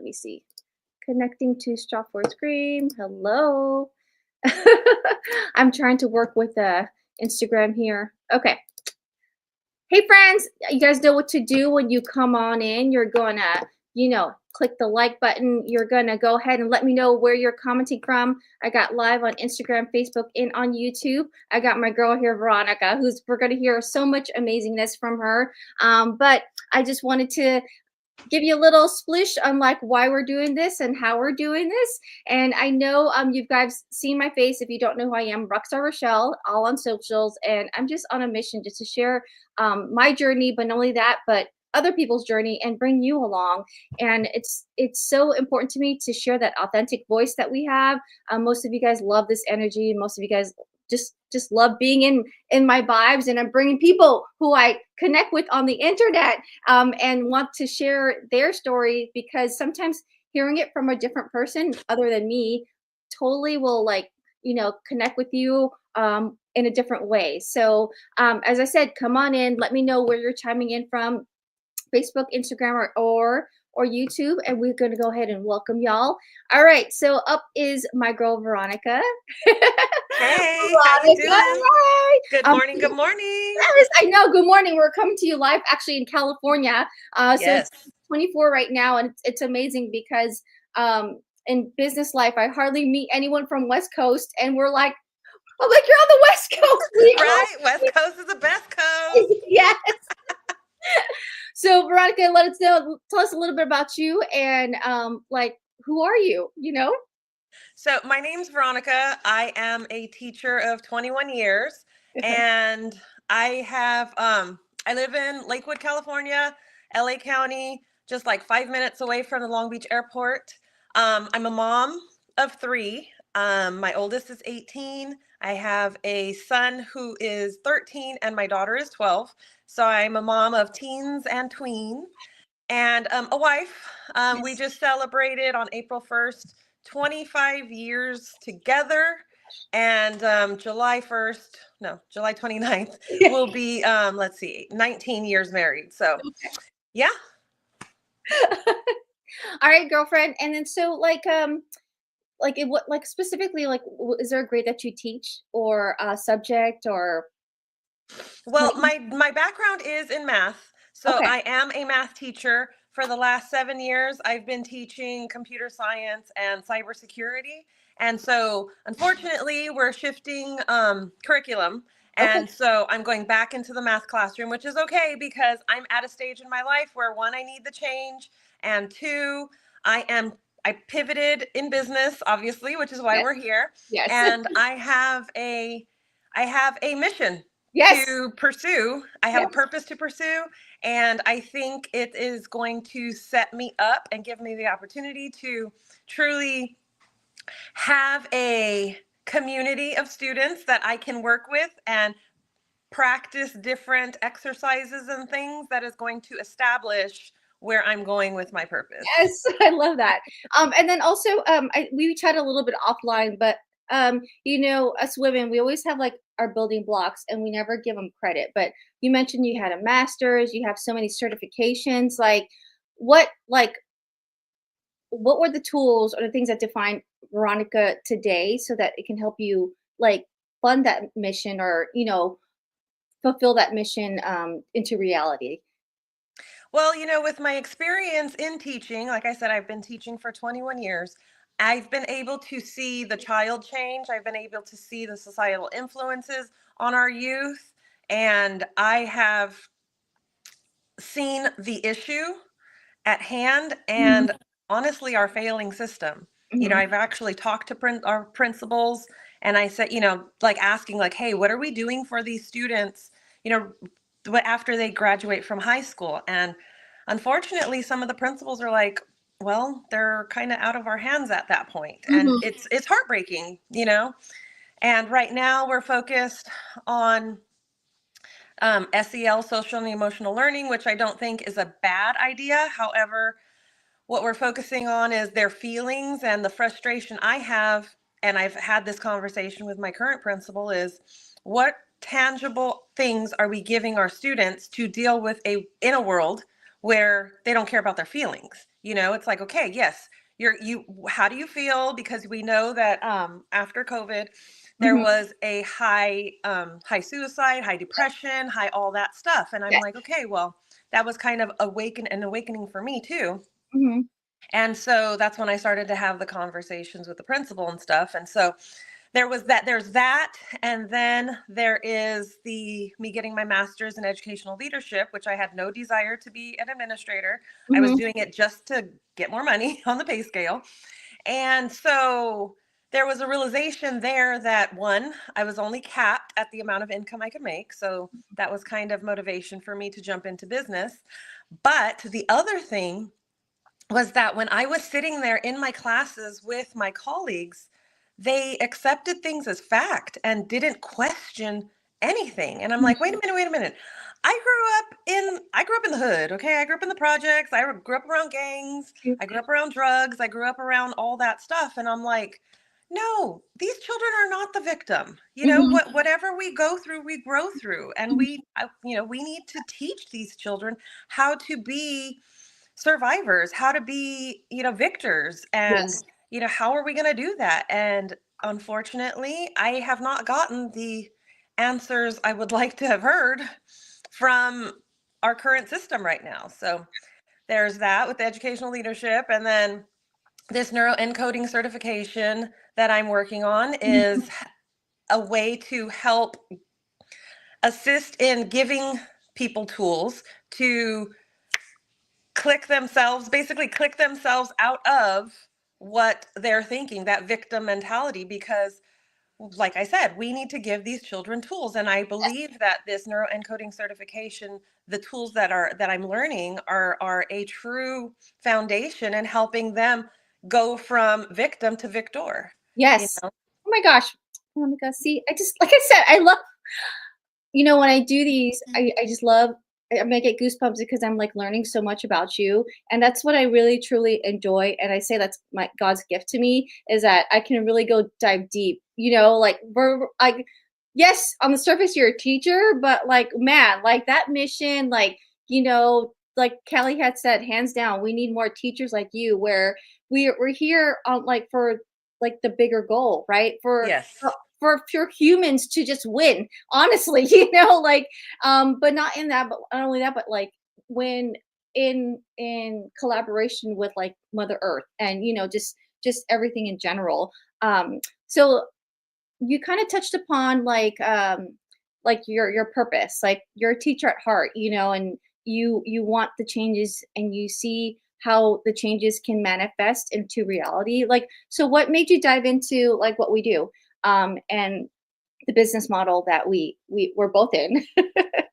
let me see. Connecting to Stratford Scream. Hello. I'm trying to work with Instagram here. Okay. Hey friends, you guys know what to do when you come on in. You're gonna, click the like button. You're gonna go ahead and let me know where you're commenting from. I got live on Instagram, Facebook, and on YouTube. I got my girl here, Veronica, who's we're gonna hear so much amazingness from her. But I just wanted to give you a little splish on like why we're doing this and how we're doing this. And I know you guys seen my face. If you don't know who I am, Rockstar Rochelle, all on socials, and I'm just on a mission just to share my journey, but not only that, but other people's journey and bring you along. And it's so important to me to share that authentic voice that we have. Most of you guys love this energy. Most of you guys just love being in my vibes, and I'm bringing people who I connect with on the internet and want to share their story, because sometimes hearing it from a different person other than me totally will connect with you in a different way. So as I said, come on in, let me know where you're chiming in from, Facebook, Instagram, or YouTube, and we're going to go ahead and welcome y'all. All right, so up is my girl Veronica. Hey, how you doing? Hi. Good morning. Good morning. Yes, I know. Good morning. We're coming to you live, actually, in California. So Yes. it's 24 right now, and it's amazing because in business life, I hardly meet anyone from West Coast, and I'm like, you're on the West Coast, Right. West Coast is the best coast. yes. So Veronica, tell us a little bit about you and who are you? So my name's Veronica. I am a teacher of 21 years, and I live in Lakewood, California, LA County, just like 5 minutes away from the Long Beach Airport. I'm a mom of three. My oldest is 18. I have a son who is 13, and my daughter is 12. So I'm a mom of teens and tween, and a wife. We just celebrated on April 1st 25 years together. And July 1st, no, July 29th, will be, 19 years married. So, yeah. All right, girlfriend. And then so what specifically, is there a grade that you teach, or a subject, or Well, my background is in math. So okay. I am a math teacher. For the last 7 years, I've been teaching computer science and cybersecurity. And so, unfortunately, we're shifting curriculum. Okay. And so I'm going back into the math classroom, which is okay because I'm at a stage in my life where, one, I need the change, and two, I pivoted in business, obviously, which is why Yes. we're here. Yes. And I have a mission Yes. to pursue. I have Yes. a purpose to pursue, and I think it is going to set me up and give me the opportunity to truly have a community of students that I can work with and practice different exercises and things that is going to establish where I'm going with my purpose. Yes, I love that. And then also, we chatted a little bit offline, but us women, we always have like our building blocks, and we never give them credit. But you mentioned you had a master's, you have so many certifications. What, like, what were the tools or the things that define Veronica today, so that it can help you fund that mission, or fulfill that mission into reality? Well, with my experience in teaching, like I said, I've been teaching for 21 years. I've been able to see the child change. I've been able to see the societal influences on our youth. And I have seen the issue at hand Mhm. and honestly, our failing system. Mhm. I've actually talked to our principals, and I said, like asking, like, hey, what are we doing for these students, you know, after they graduate from high school? And unfortunately, some of the principals are like, well, they're kind of out of our hands at that point. And Mhm. it's heartbreaking. And right now we're focused on SEL, social and emotional learning, which I don't think is a bad idea. However, what we're focusing on is their feelings, and the frustration I have, and I've had this conversation with my current principal, is what tangible things are we giving our students to deal with in a world where they don't care about their feelings? It's like, okay, yes, how do you feel? Because we know that after COVID, there Mhm. was a high suicide, high depression, high all that stuff. And I'm Yes. like, okay, well, that was kind of an awakening for me too. Mhm. And so that's when I started to have the conversations with the principal and stuff. And so there's that, and then there is the me getting my master's in educational leadership, which I had no desire to be an administrator. I was Mhm. doing it just to get more money on the pay scale. And so there was a realization there that, one, I was only capped at the amount of income I could make. So that was kind of motivation for me to jump into business. But the other thing was that when I was sitting there in my classes with my colleagues, they accepted things as fact and didn't question anything. And I'm like, wait a minute, wait a minute. I grew up in the hood, okay? I grew up in the projects. I grew up around gangs. I grew up around drugs. I grew up around all that stuff. And I'm like, no, these children are not the victim. Mhm. Whatever we go through, we grow through. And Mhm. we need to teach these children how to be survivors, how to be, victors. And, Yes. how are we going to do that? And unfortunately, I have not gotten the answers I would like to have heard from our current system right now. So there's that with the educational leadership. And then this neuroencoding certification that I'm working on Mhm. is a way to help assist in giving people tools to basically click themselves out of what they're thinking, that victim mentality, because like I said, we need to give these children tools. And I Yes. believe that this neuroencoding certification, the tools that I'm learning are a true foundation in helping them go from victim to victor. You Yes. know? Oh my gosh. Oh my god, see, I just like I said, I love when I do these, I just love I may get goosebumps because I'm like learning so much about you. And that's what I really truly enjoy. And I say that's my God's gift to me is that I can really go dive deep. Like we're like, yes, on the surface you're a teacher, but like man, like that mission, like Kelly had said, hands down, we need more teachers like you where we're here on like for like the bigger goal, right? For Yes. for humans to just win honestly, like but not in that, but not only that, but like when in collaboration with like Mother Earth and just everything in general. So you kind of touched upon like your purpose, like you're a teacher at heart, and you want the changes and you see how the changes can manifest into reality. Like, so what made you dive into like what we do, and the business model that we're both in?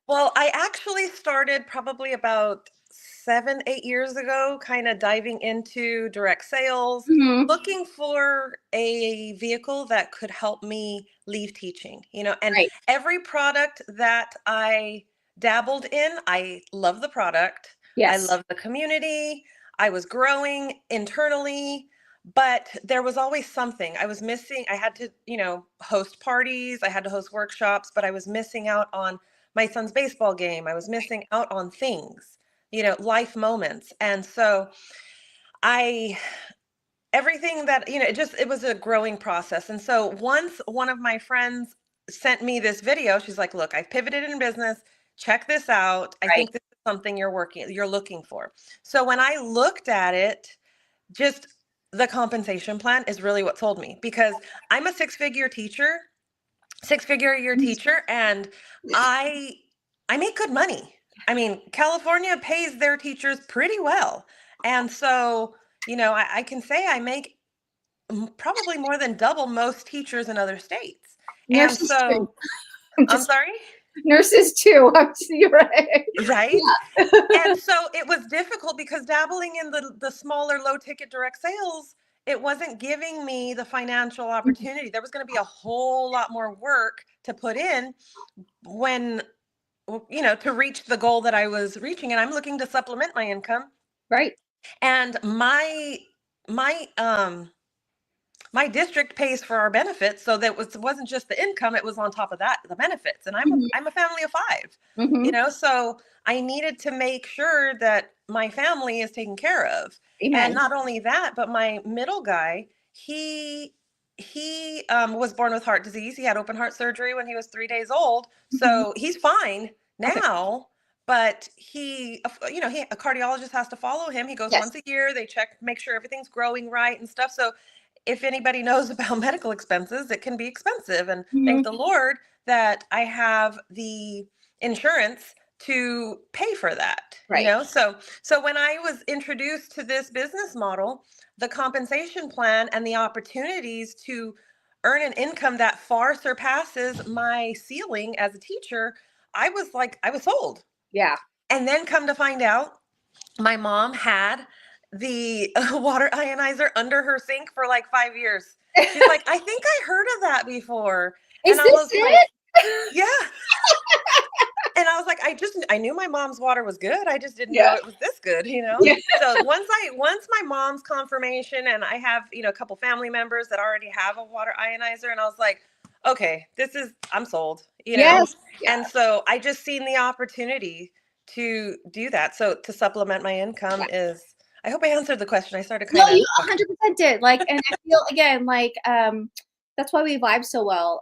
Well, I actually started probably about 7, 8 years ago, kind of diving into direct sales, Mhm. looking for a vehicle that could help me leave teaching, and Right. every product that I dabbled in, I love the product. I Yes. love the community. I was growing internally, but there was always something I was missing. I had to, host parties, I had to host workshops, but I was missing out on my son's baseball game. I was missing out on things, life moments. And so I, everything that, it was a growing process. And so once one of my friends sent me this video, she's like, look, I've pivoted in business. Check this out. I Right. think this is something you're looking for. So when I looked at it, just the compensation plan is really what sold me because I'm a six-figure a year Mhm. teacher, and I I make good money. I mean, California pays their teachers pretty well. And so, I can say I make probably more than double most teachers in other states. And Nurses too. so, I'm I'm just sorry, nurses too. You're right. right? Yeah. And so it was difficult because dabbling in the smaller low ticket direct sales, it wasn't giving me the financial opportunity. There was going to be a whole lot more work to put in when to reach the goal that I was reaching, and I'm looking to supplement my income. Right. And my my district pays for our benefits, so that wasn't just the income, it was on top of that the benefits. And I'm a, Mhm. I'm a family of 5, Mhm. so I needed to make sure that my family is taken care of. And Amen. not only that, but my middle guy, he was born with heart disease. He had open heart surgery when he was 3 days old. Mhm. So he's fine Okay. now, but a cardiologist has to follow him. He goes Yes. once a year. They check, make sure everything's growing right and stuff. So if anybody knows about medical expenses, it can be expensive. And thank Mhm. the Lord that I have the insurance to pay for that, Right. so when I was introduced to this business model, the compensation plan and the opportunities to earn an income that far surpasses my ceiling as a teacher, I was sold. Yeah. And then come to find out, my mom had the water ionizer under her sink for like 5 years. She's like, I think I heard of that before. Is And I this was like, it? yeah. And I was like, I knew my mom's water was good. I just didn't know Yeah. it was this good, you know? Yeah. So once my mom's confirmation, and I have, a couple family members that already have a water ionizer, and I was like, okay, I'm sold, Yes. Yeah. And so I just seen the opportunity to do that. So to supplement my income I hope I answered the question. I started No, kind of you 100% did. Like, and I feel again like that's why we vibe so well.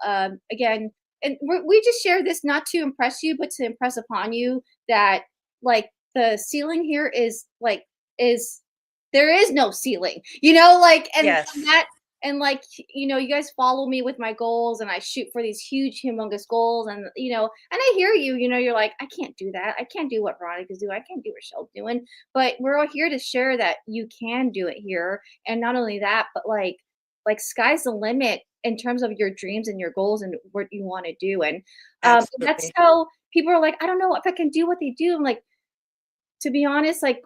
Again, and we just share this not to impress you, but to impress upon you that like the ceiling here is like is there is no ceiling, like and yes. that and like you guys follow me with my goals and I shoot for these huge humongous goals and and I hear you, you're like I can't do that. I can't do what Veronica's doing. I can't do what Michelle's doing, but we're all here to share that you can do it here. And not only that, but like sky's the limit in terms of your dreams and your goals and what you want to do. And that's Absolutely. how people are like, I don't know if I can do what they do. I'm like, to be honest, like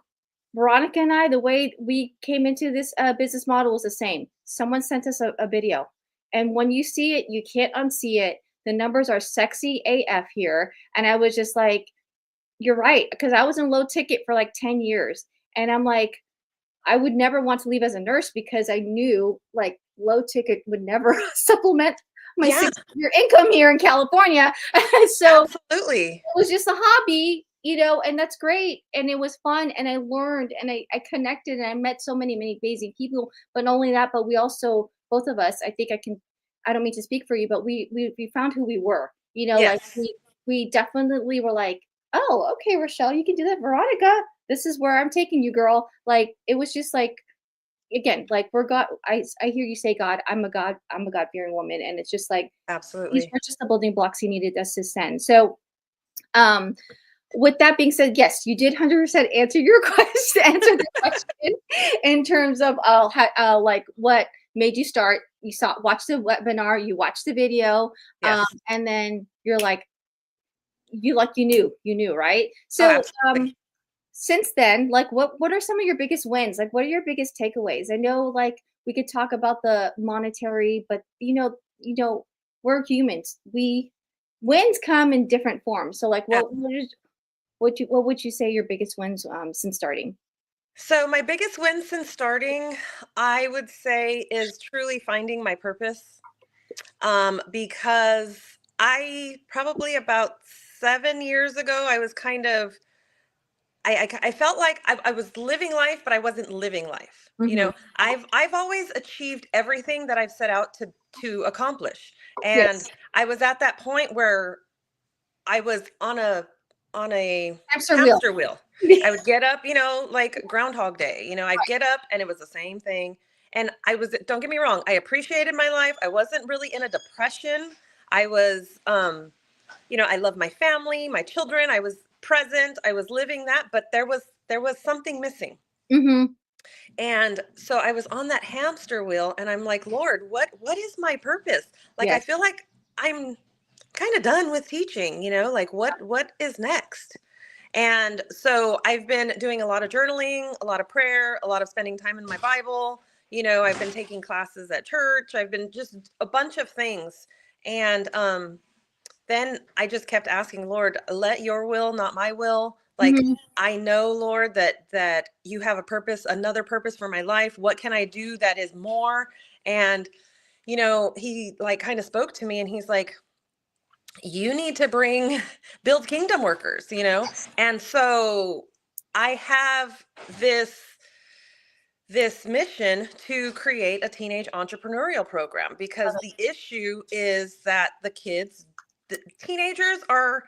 Veronica and I, the way we came into this business model was the same. Someone sent us a video, and when you see it, you can't unsee it. The numbers are sexy AF here, and I was just like, "You're right," because I was in low ticket for like 10 years, and I'm like, I would never want to leave as a nurse because I knew like low ticket would never supplement my Yeah, 6 year income here in California. So absolutely. it was just a hobby, and that's great. And it was fun. And I learned and I connected and I met so many, many amazing people. But not only that, but we also, both of us, I don't mean to speak for you, but we found who we were, like Yes. we definitely were like, oh, okay, Rochelle, you can do that. Veronica, this is where I'm taking you, girl. Like, it was just like, again, like we're God. I hear you say God. I'm a God fearing woman. And it's just like, these Absolutely. were just the building blocks he needed us to send. So, um, with that being said, yes, you did 100% answer your question, answer the question in terms of like what made you start. You watch the webinar, you watched the video, Yes. and then you're like, you knew, right? Oh, So, absolutely. since then, like, what are some of your biggest wins? Like, what are your biggest takeaways? I know, like, we could talk about the monetary, but we're humans. We wins come in different forms. So, like, what would you say your biggest wins since starting? So, my biggest win since starting, I would say, is truly finding my purpose. Because I probably about 7 years ago, I was kind of, I felt like I was living life, but I wasn't living life. Hmm. I've always achieved everything that I've set out to accomplish, and Yes, I was at that point where I was on a hamster wheel. hamster wheel. I would get up, like Groundhog Day. I'd get up and it was the same thing. And don't get me wrong, I appreciated my life. I wasn't really in a depression. I was, I love my family, my children. I was present. I was living that, but there was something missing. Hmm. And so I was on that hamster wheel and I'm like, Lord, what is my purpose? Like I Yes. feel like I'm kind of done with teaching, like what is next? And so I've been doing a lot of journaling, a lot of prayer, a lot of spending time in my Bible. I've been taking classes at church. I've been just a bunch of things. And then I just kept asking, Lord, let your will, not my will. Like Hmm. I know, Lord, that you have a purpose, another purpose for my life. What can I do that is more? And he like kind of spoke to me and he's like, you need to build kingdom workers, you know? And so I have this mission to create a teenage entrepreneurial program, because the issue is that the teenagers are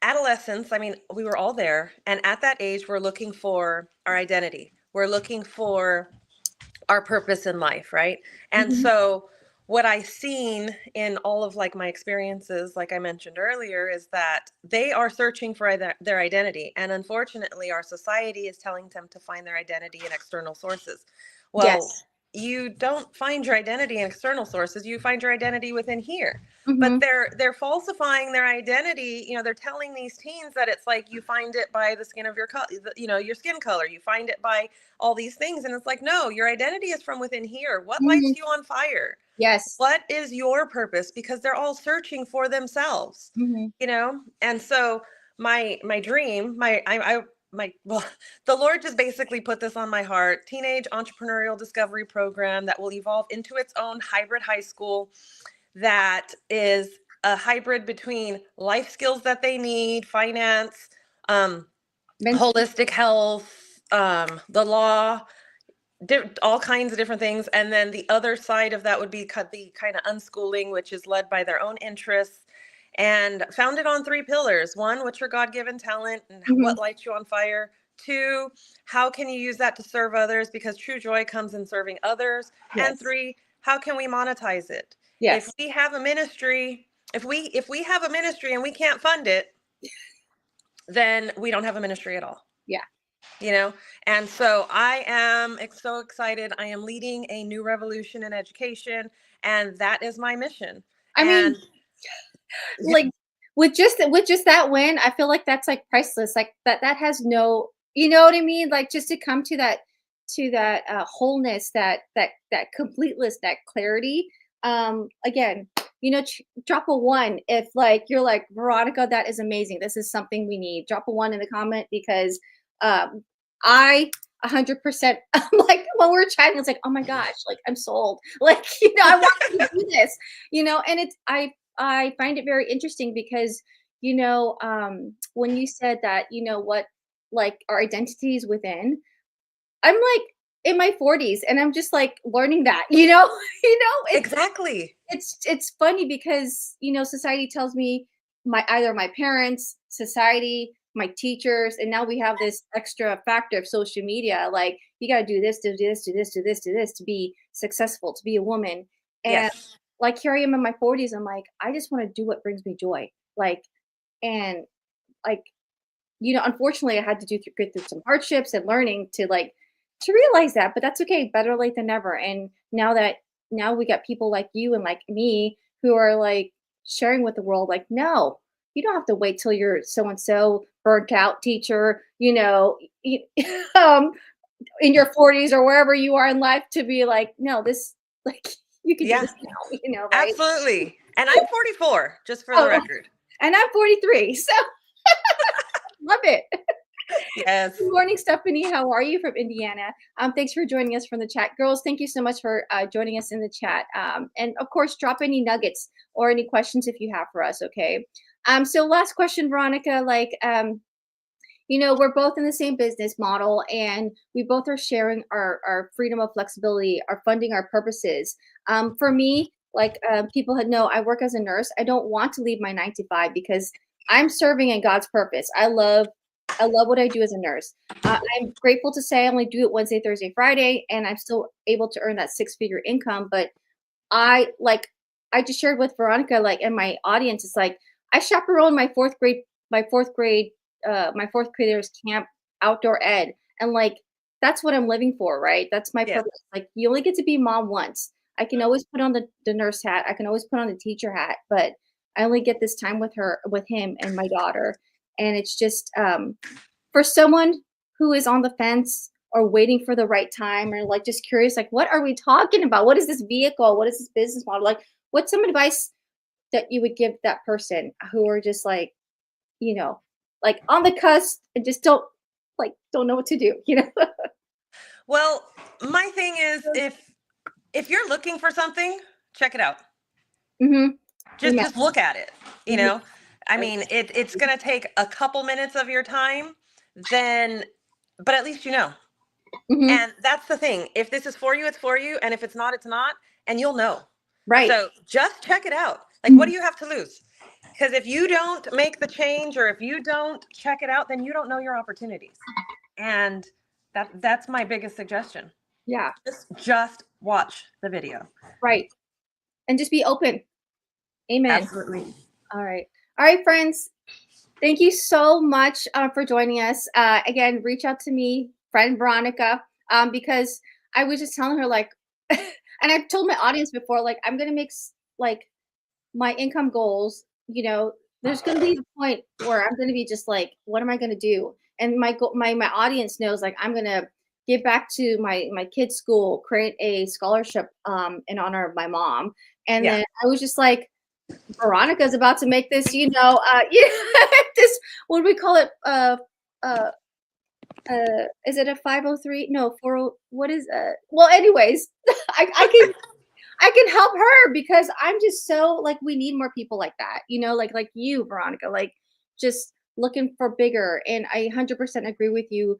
adolescents. I mean, we were all there. And at that age, we're looking for our identity. We're looking for our purpose in life, right? And Mhm. so what I've seen in all of like my experiences, like I mentioned earlier, is that they are searching for their identity. And unfortunately, our society is telling them to find their identity in external sources. Well, Yes. you don't find your identity in external sources, you find your identity within here. But Mhm. they're falsifying their identity. You know, they're telling these teens that it's like you find it by the skin of your color, you know, your skin color, you find it by all these things. And it's like, no, your identity is from within here. What lights Mhm. you on fire? Yes. What is your purpose? Because they're all searching for themselves, Mhm. you know? And so my dream, my well, the Lord just basically put this on my heart: teenage entrepreneurial discovery program that will evolve into its own hybrid high school, that is a hybrid between life skills that they need, finance, um, Men- holistic health, the law, all kinds of different things. And then the other side of that would be the kind of unschooling, which is led by their own interests and founded on three pillars. One, what's your God-given talent and mhm. what lights you on fire? Two, how can you use that to serve others, because true joy comes in serving others? And Yes. three, how can we monetize it? If Yes. we have a ministry, if we have a ministry and we can't fund it, then we don't have a ministry at all, Yeah. you know? And so I am so excited. I am leading a new revolution in education, and that is my mission. I And mean, like with just that win, I feel like that's like priceless. Like that has no, you know what I mean? Like just to come to that wholeness, that completeness, that clarity. Again, drop a one if like you're like Veronica, that is amazing. This is something we need. Drop a one in the comment because I 100%. I'm like when we were chatting, it's like, oh my gosh, like I'm sold. Like I want you to do this. And it's I find it very interesting because, when you said that, what, like our identities within, I'm like in my 40s and I'm just like learning that, it's exactly. it's funny because, society tells me either my parents, society, my teachers, and now we have this extra factor of social media. Like you got to do this, do this, do this, do this, do this to be successful, to be a woman. And Yes. like here I am in my 40s. I'm like, I just want to do what brings me joy. Like, and like, unfortunately, I had to get through some hardships and learning to realize that. But that's okay. Better late than never. And now we got people like you and like me who are like sharing with the world. Like, no, you don't have to wait till you're so and so burnt out teacher. Um, in your 40s or wherever you are in life to be like, no, this like you can do Yeah, this now. Right? absolutely. And I'm 44, just for the Oh, record. and I'm 43, so love it. Yes. Good morning, Stephanie. How are you from Indiana? Thanks for joining us from the chat. Girls, thank you so much for joining us in the chat. And of course, drop any nuggets or any questions if you have for us, okay? So last question, Veronica, we're both in the same business model and we both are sharing our freedom of flexibility, our funding, our purposes. For me, people had know, I work as a nurse. I don't want to leave my 9 to 5 because I'm serving in God's purpose. I love what I do as a nurse. I'm grateful to say I only do it Wednesday, Thursday, Friday, and I'm still able to earn that 6-figure income. But I just shared with Veronica, and my audience is like, I chaperone my fourth graders camp outdoor ed. And that's what I'm living for, right? That's my Yes. purpose. Like you only get to be mom once. I can always put on the nurse hat. I can always put on the teacher hat, but I only get this time with him and my daughter. And it's just for someone who is on the fence or waiting for the right time or just curious, what are we talking about? What is this vehicle? What is this business model? What's some advice that you would give that person who are just you know, on the cusp and just don't know what to do? Well, my thing is, if you're looking for something, check it out. Mhm. Just Amen. just look at it. you Yeah. know, I mean, it's going to take a couple minutes of your time, then, but at least you know. Mhm. And that's the thing. If this is for you, it's for you. And if it's not, it's not. And you'll know. Right. So just check it out. Like, what Mhm. do you have to lose? Because if you don't make the change or if you don't check it out, then you don't know your opportunities. And that's my biggest suggestion. Yeah. Just watch the video. Right. And just be open. Amen. Absolutely. All right. All right, friends. Thank you so much for joining us. Again, reach out to me, friend Veronica, because I was just telling her like, and I've told my audience before, like I'm gonna make like my income goals. You know, there's gonna be a point where I'm gonna be just like, what am I gonna do? And my audience knows like I'm gonna give back to my kids' school, create a scholarship in honor of my mom, and Yeah. then I was just like Veronica's about to make this, this, what do we call it? Uh, is it a 503? No, 40, what is, well, anyways, I can help her because I'm just so like, we need more people like that, like you, Veronica, like just looking for bigger. And I 100% agree with you.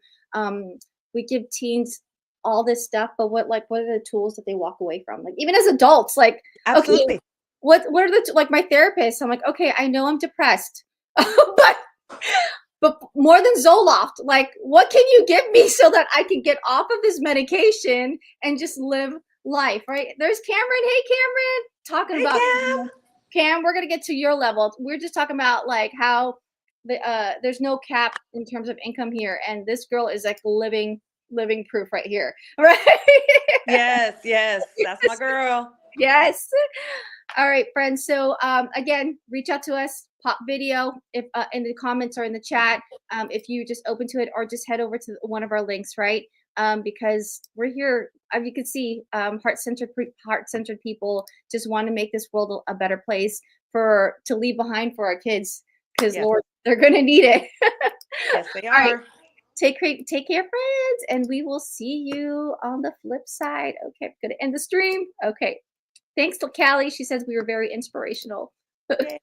We give teens all this stuff, but what are the tools that they walk away from? Like, even as adults, like, okay, Absolutely. what are the like my therapist? I'm like, okay, I know I'm depressed, but more than Zoloft, like what can you give me so that I can get off of this medication and just live life, right? There's Cameron. Hey, Cameron, talking Hey, about Cam. Cam. We're gonna get to your level. We're just talking about like how there's no cap in terms of income here, and this girl is like living proof right here, right? Yes, yes. That's my girl. Yes. All right, friends. So again, reach out to us, pop video if in the comments or in the chat, if you just open to it, or just head over to one of our links, right? Because we're here. You can see, heart-centered people just want to make this world a better place to leave behind for our kids. Because Yes. Lord, they're gonna need it. Yes, they All right. are. Take care, friends, and we will see you on the flip side. Okay, I'm gonna end the stream. Okay. Thanks to Callie. She says we were very inspirational. Yay.